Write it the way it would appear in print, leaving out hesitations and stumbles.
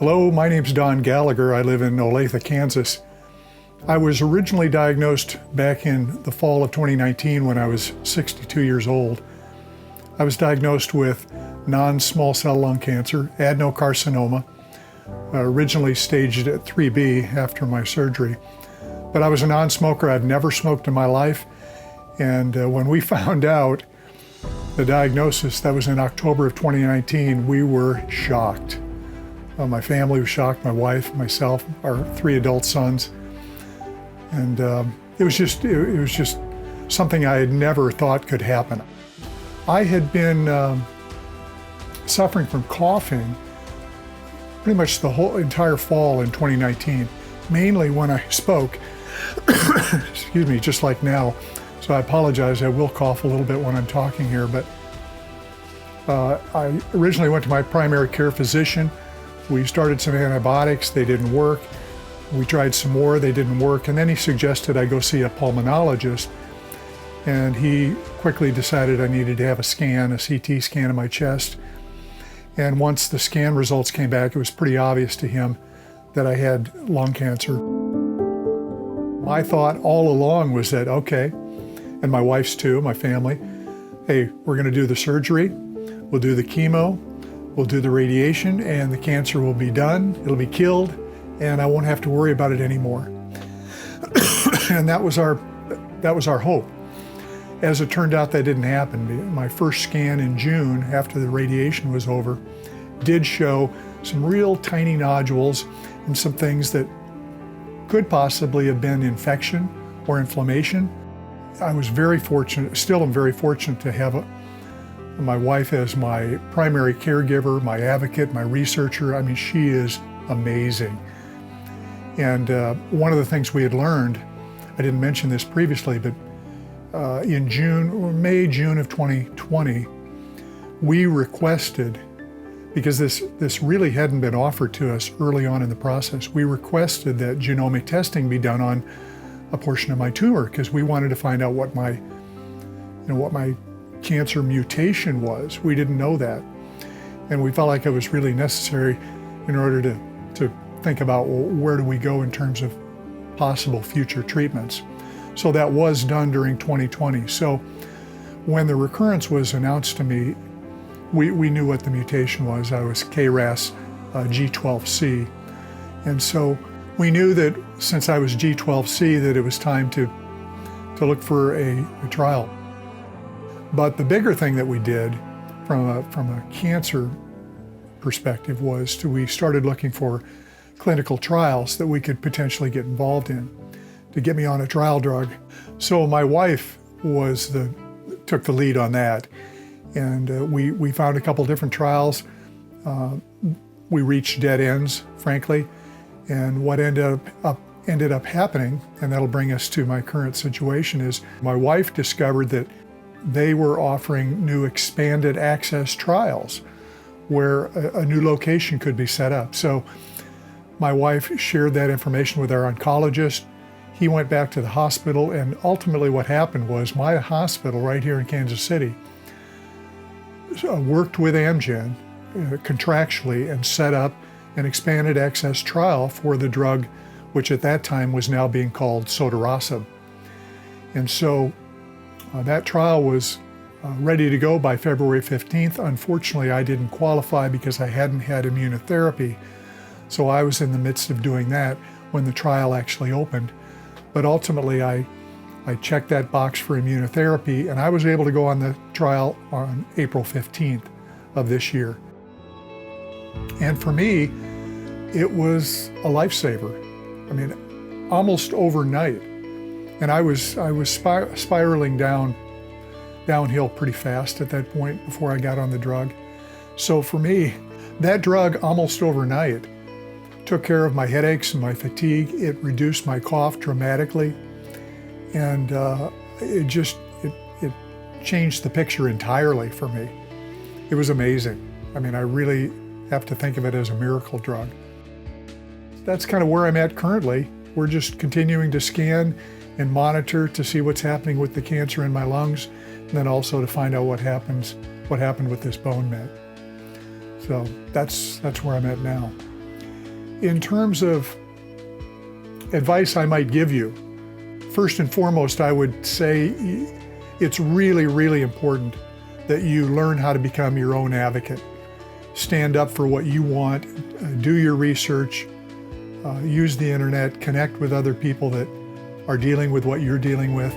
Hello, my name's Don Gallagher. I live in Olathe, Kansas. I was originally diagnosed back in the fall of 2019 when I was 62 years old. I was diagnosed with non-small cell lung cancer, adenocarcinoma, originally staged at 3B after my surgery. But I was a non-smoker. I'd never smoked in my life. And when we found out the diagnosis, that was in October of 2019, we were shocked. My family was shocked, my wife, myself, our 3 adult sons. And it was just something I had never thought could happen. I had been suffering from coughing pretty much the whole entire fall in 2019, mainly when I spoke, excuse me, just like now. So I apologize, I will cough a little bit when I'm talking here, but I originally went to my primary care physician. We started some antibiotics, they didn't work. We tried some more, they didn't work, and then he suggested I go see a pulmonologist, and he quickly decided I needed to have a scan, a CT scan of my chest. And once the scan results came back, it was pretty obvious to him that I had lung cancer. My thought all along was that, okay, and my wife's too, my family, hey, we're gonna do the surgery, we'll do the chemo, we'll do the radiation, and the cancer will be done, it'll be killed, and I won't have to worry about it anymore. And that was our hope. As it turned out, that didn't happen. My first scan in June, after the radiation was over, did show some real tiny nodules and some things that could possibly have been infection or inflammation. I was very fortunate, still am very fortunate to have my wife as my primary caregiver, my advocate, my researcher. I mean, she is amazing. And one of the things we had learned, I didn't mention this previously, but in May, June of 2020, we requested, because this really hadn't been offered to us early on in the process, we requested that genomic testing be done on a portion of my tumor, because we wanted to find out what my cancer mutation was. We didn't know that. And we felt like it was really necessary in order to think about, well, where do we go in terms of possible future treatments. So that was done during 2020. So when the recurrence was announced to me, we knew what the mutation was. I was KRAS G12C. And so we knew that since I was G12C that it was time to look for a trial. But the bigger thing that we did from a cancer perspective was we started looking for clinical trials that we could potentially get involved in to get me on a trial drug. So my wife took the lead on that. And we found a couple different trials. We reached dead ends, frankly. And what ended up happening, and that'll bring us to my current situation, is my wife discovered that they were offering new expanded access trials where a new location could be set up. So my wife shared that information with our oncologist. He went back to the hospital, and ultimately what happened was my hospital right here in Kansas City worked with Amgen contractually and set up an expanded access trial for the drug, which at that time was now being called sotorasib. And so that trial was ready to go by February 15th. Unfortunately, I didn't qualify because I hadn't had immunotherapy. So I was in the midst of doing that when the trial actually opened. But ultimately, I checked that box for immunotherapy, and I was able to go on the trial on April 15th of this year. And for me, it was a lifesaver. I mean, almost overnight. And I was spiraling downhill pretty fast at that point before I got on the drug. So for me, that drug almost overnight took care of my headaches and my fatigue. It reduced my cough dramatically. And it changed the picture entirely for me. It was amazing. I mean, I really have to think of it as a miracle drug. That's kind of where I'm at currently. We're just continuing to scan and monitor to see what's happening with the cancer in my lungs, and then also to find out what happened with this bone met. So that's where I'm at now. In terms of advice I might give you, first and foremost, I would say it's really, really important that you learn how to become your own advocate. Stand up for what you want, do your research, use the internet, connect with other people that are dealing with what you're dealing with.